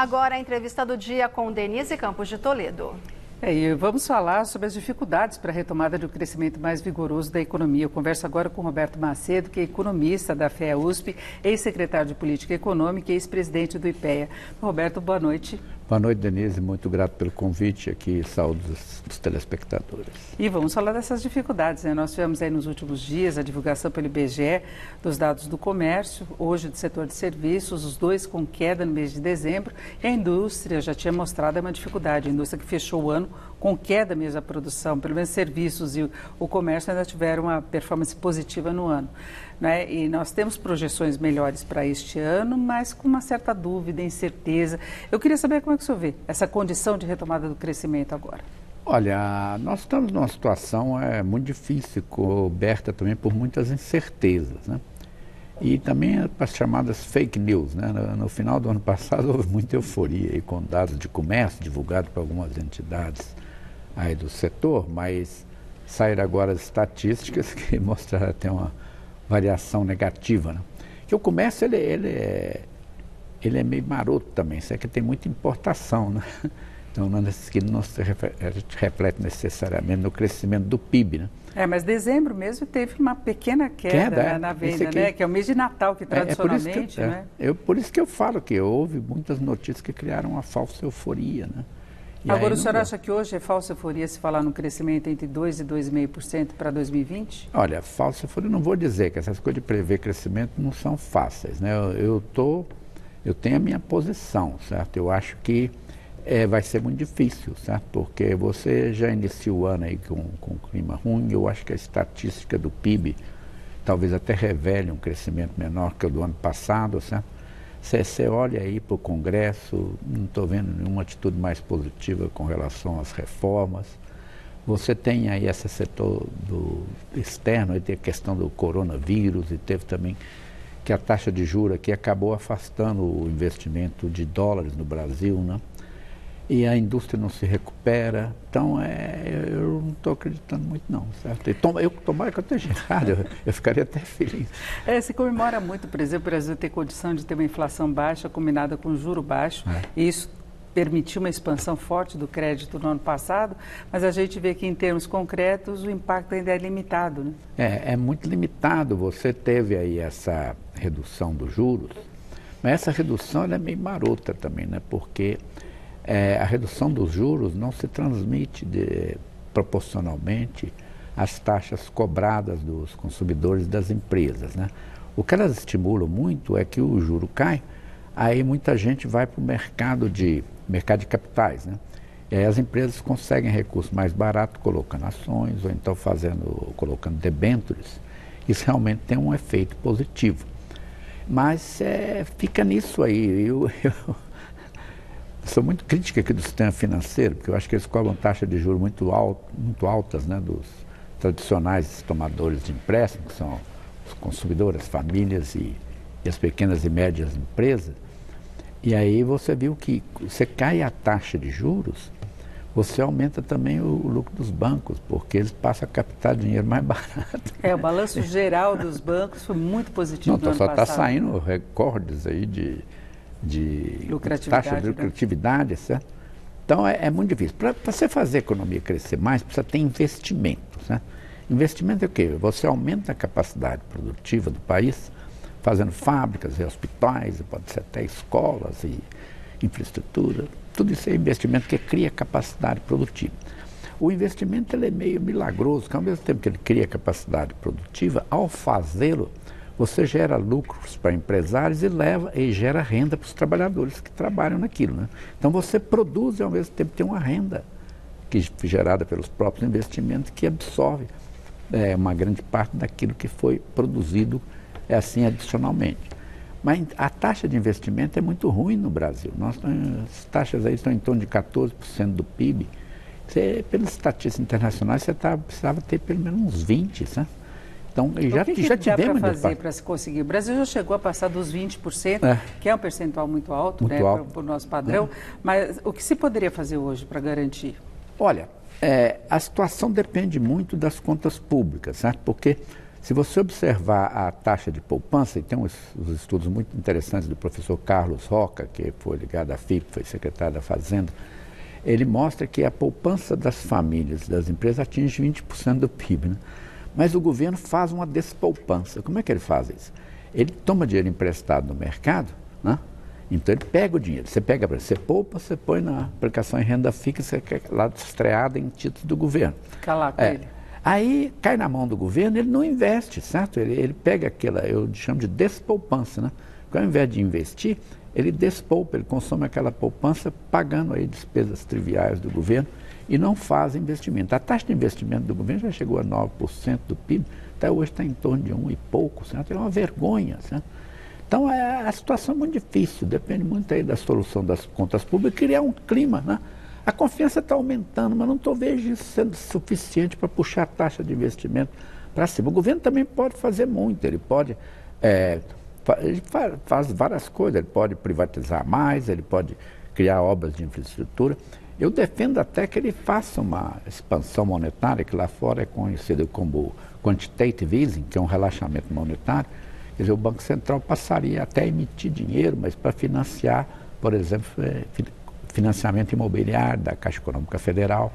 Agora a entrevista do dia com Denise Campos de Toledo. E vamos falar sobre as dificuldades para a retomada do crescimento mais vigoroso da economia. Eu converso agora com Roberto Macedo, que é economista da FEA-USP, ex-secretário de Política Econômica e ex-presidente do IPEA. Roberto, boa noite. Boa noite, Denise. Muito grato pelo convite aqui. Saúde dos telespectadores. E vamos falar dessas dificuldades, né? Nós tivemos aí nos últimos dias a divulgação pelo IBGE dos dados do comércio, hoje do setor de serviços, os dois com queda no mês de dezembro. E a indústria já tinha mostrado uma dificuldade. A indústria que fechou o ano com queda mesmo da produção, pelo menos serviços e o comércio ainda tiveram uma performance positiva no ano, né? E nós temos projeções melhores para este ano, mas com uma certa dúvida, incerteza. Eu queria saber como é que o senhor vê essa condição de retomada do crescimento agora. Olha, nós estamos numa situação muito difícil, coberta também por muitas incertezas, né? E também as chamadas fake news, né? No final do ano passado houve muita euforia aí com dados de comércio divulgados por algumas entidades aí do setor, mas saíram agora as estatísticas que mostraram até uma variação negativa, né? Que o comércio ele é meio maroto também, isso é que tem muita importação, né? Então que não se reflete necessariamente no crescimento do PIB, né? Mas dezembro mesmo teve uma pequena queda na venda, né? Que é o mês de Natal, que tradicionalmente, né? Por isso que eu falo que houve muitas notícias que criaram uma falsa euforia, né? E agora, o senhor acha que hoje é falsa euforia se falar no crescimento entre 2% e 2,5% para 2020? Olha, falsa euforia, não vou dizer que essas coisas de prever crescimento não são fáceis, né? Eu tenho a minha posição, certo? Eu acho que vai ser muito difícil, certo? Porque você já iniciou o ano aí com um clima ruim. Eu acho que a estatística do PIB talvez até revele um crescimento menor que o do ano passado, certo? Você olha aí para o Congresso, não estou vendo nenhuma atitude mais positiva com relação às reformas. Você tem aí esse setor do externo, aí tem a questão do coronavírus e teve também que a taxa de juros aqui acabou afastando o investimento de dólares no Brasil, né? E a indústria não se recupera. Então, eu não estou acreditando muito não, certo? Tomara que eu esteja errado, eu ficaria até feliz. Se comemora muito, por exemplo, o Brasil ter condição de ter uma inflação baixa combinada com juro baixo, e isso permitiu uma expansão forte do crédito no ano passado, mas a gente vê que em termos concretos o impacto ainda é limitado, né? É muito limitado. Você teve aí essa redução dos juros, mas essa redução ela é meio marota também, né? Porque a redução dos juros não se transmite proporcionalmente às taxas cobradas dos consumidores das empresas, né? O que elas estimulam muito é que o juro cai, aí muita gente vai para o mercado de capitais, né? E aí as empresas conseguem recursos mais baratos colocando ações ou então colocando debêntures. Isso realmente tem um efeito positivo. Mas fica nisso aí. Eu sou muito crítica aqui do sistema financeiro, porque eu acho que eles cobram taxas de juros muito altas, né, dos tradicionais tomadores de empréstimo, que são os consumidores, as famílias e as pequenas e médias empresas. E aí você viu que você cai a taxa de juros, você aumenta também o lucro dos bancos, porque eles passam a captar dinheiro mais barato. O balanço geral dos bancos foi muito positivo no ano passado. Só está saindo recordes aí de taxa de lucratividade, certo? Então é muito difícil. Para você fazer a economia crescer mais, precisa ter investimento, certo? Investimento é o quê? Você aumenta a capacidade produtiva do país, fazendo fábricas e hospitais, pode ser até escolas e infraestrutura. Tudo isso é investimento que cria capacidade produtiva. O investimento ele é meio milagroso, porque ao mesmo tempo que ele cria capacidade produtiva, ao fazê-lo, você gera lucros para empresários e gera renda para os trabalhadores que trabalham naquilo, né? Então você produz e ao mesmo tempo tem uma renda gerada pelos próprios investimentos que absorve uma grande parte daquilo que foi produzido assim adicionalmente. Mas a taxa de investimento é muito ruim no Brasil. As taxas aí estão em torno de 14% do PIB. Pelas estatísticas internacionais, você precisava ter pelo menos uns 20%, sabe? Então, já tivemos para fazer para se conseguir? O Brasil já chegou a passar dos 20%, que é um percentual muito alto, né, para o nosso padrão. Mas o que se poderia fazer hoje para garantir? Olha, a situação depende muito das contas públicas, certo? Porque Se você observar a taxa de poupança, e tem uns estudos muito interessantes do professor Carlos Roca, que foi ligado à FIP, foi secretário da Fazenda, ele mostra que a poupança das famílias, das empresas, atinge 20% do PIB, né? Mas o governo faz uma despoupança. Como é que ele faz isso? Ele toma dinheiro emprestado no mercado, né? Então ele pega o dinheiro, você poupa, você põe na aplicação em renda fixa, que é lá estreada em títulos do governo. Fica lá com ele. Aí cai na mão do governo, ele não investe, certo? Ele pega aquela, eu chamo de despoupança, né? Porque ao invés de investir, ele despoupa, ele consome aquela poupança pagando aí despesas triviais do governo e não faz investimento. A taxa de investimento do governo já chegou a 9% do PIB, até hoje está em torno de 1 e pouco, certo? É uma vergonha, certo? Então a situação é muito difícil, depende muito aí da solução das contas públicas, criar um clima, né? A confiança está aumentando, mas não vejo isso sendo suficiente para puxar a taxa de investimento para cima. O governo também pode fazer muito, ele pode, ele faz várias coisas, ele pode privatizar mais, ele pode criar obras de infraestrutura. Eu defendo até que ele faça uma expansão monetária, que lá fora é conhecido como quantitative easing, que é um relaxamento monetário. Quer dizer, o Banco Central passaria até a emitir dinheiro, mas para financiar, por exemplo, financiamento imobiliário da Caixa Econômica Federal,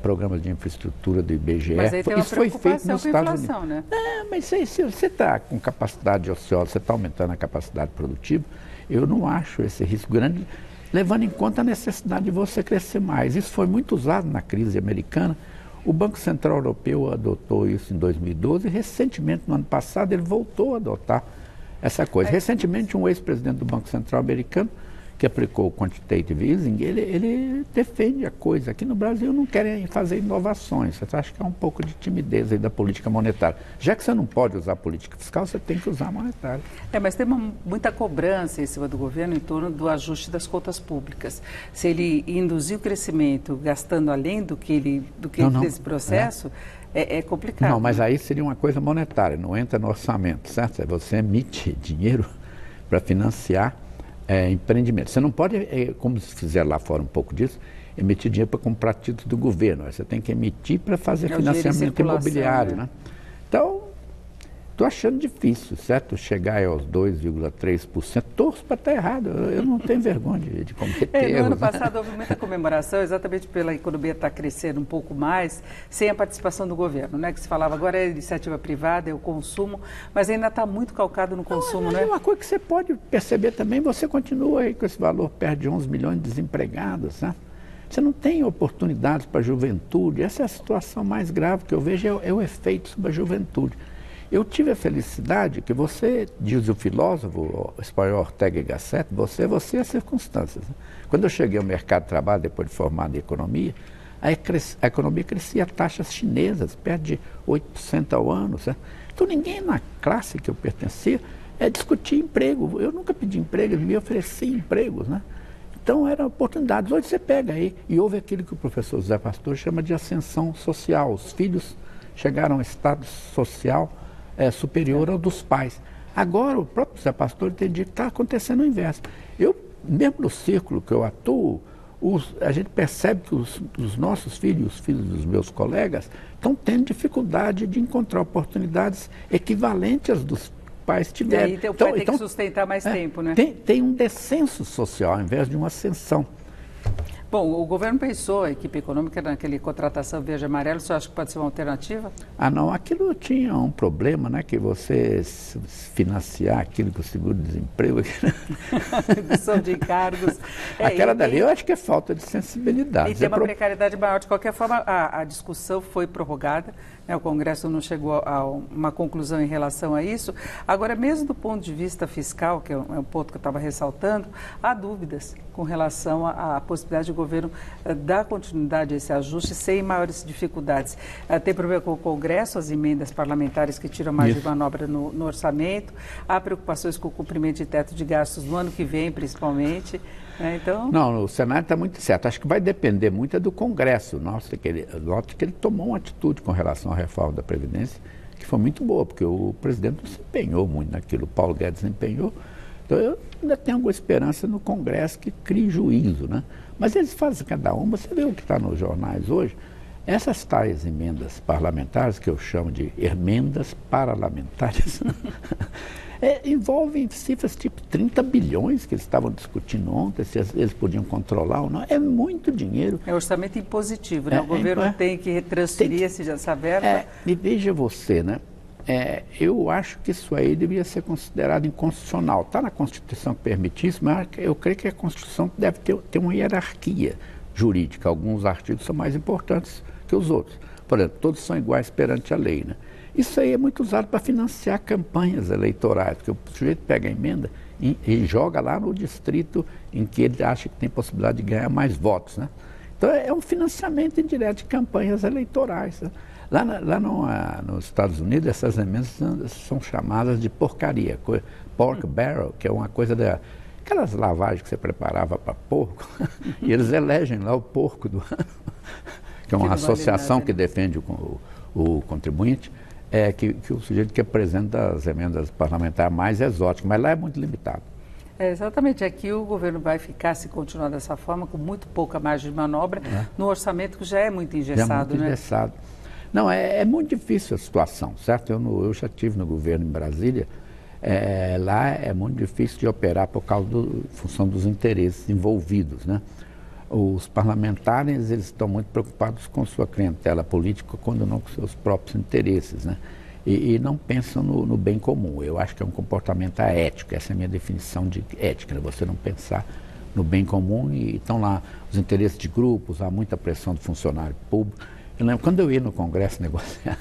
programas de infraestrutura do IBGE. Mas aí tem uma isso foi feito nos Estados inflação, Unidos. Né? Mas se você está com capacidade ociosa, você está aumentando a capacidade produtiva, eu não acho esse risco grande, levando em conta a necessidade de você crescer mais. Isso foi muito usado na crise americana. O Banco Central Europeu adotou isso em 2012 e recentemente, no ano passado, ele voltou a adotar essa coisa. Recentemente, um ex-presidente do Banco Central americano, que aplicou o quantitative easing, ele defende a coisa. Aqui no Brasil não querem fazer inovações. Você acha que é um pouco de timidez aí da política monetária. Já que você não pode usar a política fiscal, você tem que usar a monetária. Mas tem muita cobrança em cima do governo em torno do ajuste das contas públicas. Se ele induzir o crescimento gastando além do que ele desse processo, é complicado. Não, mas aí seria uma coisa monetária, não entra no orçamento, certo? Você emite dinheiro para financiar empreendimento. Você não pode, como se fizer lá fora um pouco disso, emitir dinheiro para comprar títulos do governo. Você tem que emitir para fazer financiamento imobiliário, né? Então, estou achando difícil, certo? Chegar aos 2,3%. Torço para estar errado. Eu não tenho vergonha de cometer erros. No ano passado houve muita comemoração, exatamente pela economia estar crescendo um pouco mais, sem a participação do governo, né? Que se falava agora é iniciativa privada, é o consumo, mas ainda está muito calcado no consumo, né? Uma coisa que você pode perceber também, você continua aí com esse valor perto de 11 milhões de desempregados, né? Você não tem oportunidades para a juventude. Essa é a situação mais grave que eu vejo, é o efeito sobre a juventude. Eu tive a felicidade que você, diz o filósofo o espanhol Ortega y Gasset, você é as circunstâncias. Né? Quando eu cheguei ao mercado de trabalho, depois de formado em economia, a economia crescia a taxas chinesas, perto de 8% ao ano. Certo? Então ninguém na classe que eu pertencia discutia emprego. Eu nunca pedi emprego, eu me ofereci empregos. Né? Então eram oportunidades. Hoje você pega aí, e houve aquilo que o professor José Pastor chama de ascensão social. Os filhos chegaram a um estado social superior ao dos pais. Agora, o próprio Zé Pastor entendi que está acontecendo o inverso. Eu, mesmo no círculo que eu atuo, a gente percebe que os nossos filhos, os filhos dos meus colegas, estão tendo dificuldade de encontrar oportunidades equivalentes às dos pais tiveram. E aí o pai tem que sustentar mais tempo, né? Tem um descenso social, ao invés de uma ascensão. Bom, o governo pensou, a equipe econômica, naquele contratação verde e amarelo, você acha que pode ser uma alternativa? Não, aquilo tinha um problema, né? Que você financiar aquilo com o seguro-desemprego. Redução de encargos. Aquela dali eu acho que é falta de sensibilidade. E tem uma precariedade maior. De qualquer forma, a discussão foi prorrogada, né? O Congresso não chegou a uma conclusão em relação a isso. Agora, mesmo do ponto de vista fiscal, que é um ponto que eu estava ressaltando, há dúvidas com relação à possibilidade do governo dar continuidade a esse ajuste sem maiores dificuldades. Tem problema com o Congresso, as emendas parlamentares que tiram mais de manobra no orçamento, há preocupações com o cumprimento de teto de gastos no ano que vem, principalmente. Então... Não, o cenário está muito certo. Acho que vai depender muito do Congresso. Note que ele tomou uma atitude com relação à reforma da Previdência que foi muito boa, porque o presidente não se empenhou muito naquilo, o Paulo Guedes se empenhou. Então, eu ainda tenho alguma esperança no Congresso que crie juízo, né? Mas eles fazem cada um, você vê o que está nos jornais hoje, Essas tais emendas parlamentares, que eu chamo de emendas parlamentares, envolvem cifras tipo 30 bilhões que eles estavam discutindo ontem, se eles podiam controlar ou não. É muito dinheiro. É orçamento impositivo, né? O governo tem que transferir essa verba. E veja você, né? Eu acho que isso aí devia ser considerado inconstitucional. Está na Constituição que permite isso, mas eu creio que a Constituição deve ter uma hierarquia jurídica. Alguns artigos são mais importantes que os outros. Por exemplo, todos são iguais perante a lei, né? Isso aí é muito usado para financiar campanhas eleitorais, porque o sujeito pega a emenda e joga lá no distrito em que ele acha que tem possibilidade de ganhar mais votos, né? Então é um financiamento indireto de campanhas eleitorais, né? Lá nos Estados Unidos, essas emendas são chamadas de porcaria, pork barrel, que é uma coisa aquelas lavagens que você preparava para porco, e eles elegem lá o porco do ano, que é uma associação que defende o contribuinte, que o sujeito que apresenta as emendas parlamentares mais exóticas, mas lá é muito limitado. Exatamente, aqui o governo vai ficar, se continuar dessa forma, com muito pouca margem de manobra, no orçamento que já é muito engessado, né? Engessado. Não, é muito difícil a situação, certo? Eu já estive no governo em Brasília, lá é muito difícil de operar por causa função dos interesses envolvidos, né? Os parlamentares, eles estão muito preocupados com sua clientela política, quando não com seus próprios interesses, né? E não pensam no bem comum. Eu acho que é um comportamento aético, essa é a minha definição de ética, né? Você não pensar no bem comum e estão lá os interesses de grupos, há muita pressão do funcionário público. Eu lembro, quando eu ia no Congresso negociar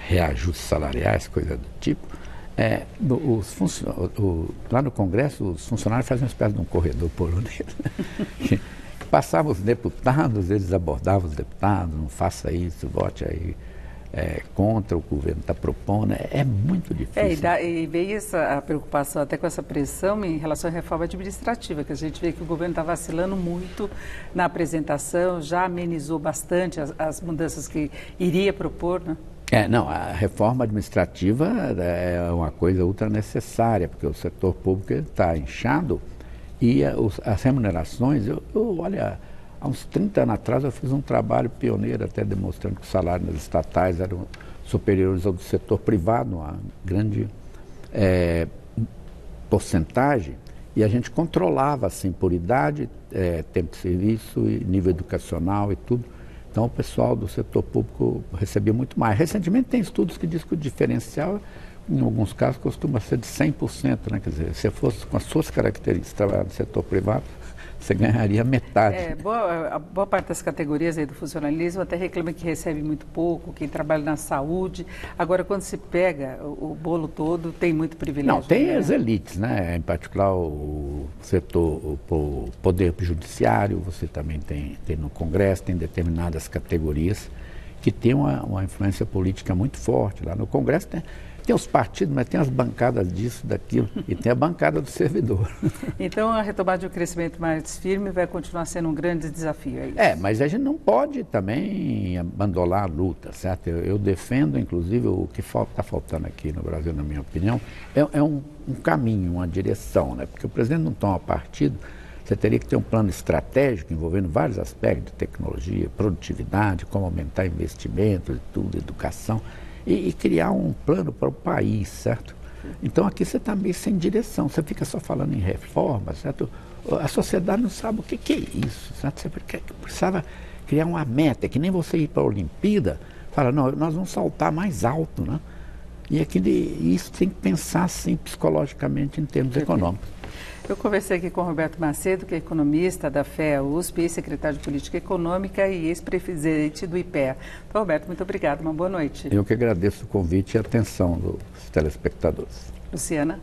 reajustes salariais, coisa do tipo, lá no Congresso os funcionários fazem uma espécie de um corredor polonês. Passavam os deputados, eles abordavam os deputados, não faça isso, vote aí contra o que o governo está propondo. É muito difícil. E veio a preocupação até com essa pressão em relação à reforma administrativa, que a gente vê que o governo está vacilando muito na apresentação, já amenizou bastante as mudanças que iria propor, né? Não, a reforma administrativa é uma coisa ultra necessária, porque o setor público está inchado e as remunerações, olha, há uns 30 anos atrás eu fiz um trabalho pioneiro até demonstrando que os salários nas estatais eram superiores ao do setor privado, uma grande porcentagem, e a gente controlava assim por idade, tempo de serviço, e nível educacional e tudo. Então o pessoal do setor público recebia muito mais. Recentemente tem estudos que dizem que o diferencial, em alguns casos, costuma ser de 100%, né? Quer dizer, se fosse com as suas características trabalhar no setor privado, você ganharia metade. Boa parte das categorias aí do funcionalismo até reclama que recebe muito pouco, quem trabalha na saúde. Agora, quando se pega o bolo todo, tem muito privilégio. Não, tem as elites, né? Em particular o setor, o poder judiciário, você também tem no Congresso, tem determinadas categorias que têm uma influência política muito forte. Lá no Congresso tem os partidos, mas tem as bancadas disso, daquilo, e tem a bancada do servidor. Então, a retomada de um crescimento mais firme vai continuar sendo um grande desafio, é isso? Mas a gente não pode também abandonar a luta, certo? Eu defendo, inclusive, o que está faltando aqui no Brasil, na minha opinião, é um caminho, uma direção, né? Porque o presidente não toma partido, você teria que ter um plano estratégico envolvendo vários aspectos de tecnologia, produtividade, como aumentar investimentos e tudo, educação, e criar um plano para o país, certo? Então aqui você está meio sem direção, você fica só falando em reforma, certo? A sociedade não sabe o que é isso, certo? Você precisava criar uma meta, que nem você ir para a Olimpíada, fala, não, nós vamos saltar mais alto, né? E isso tem que pensar assim psicologicamente em termos econômicos. Eu conversei aqui com o Roberto Macedo, que é economista da FEA-USP, ex-secretário de Política Econômica e ex-presidente do IPEA. Então, Roberto, muito obrigado, uma boa noite. Eu que agradeço o convite e a atenção dos telespectadores. Luciana.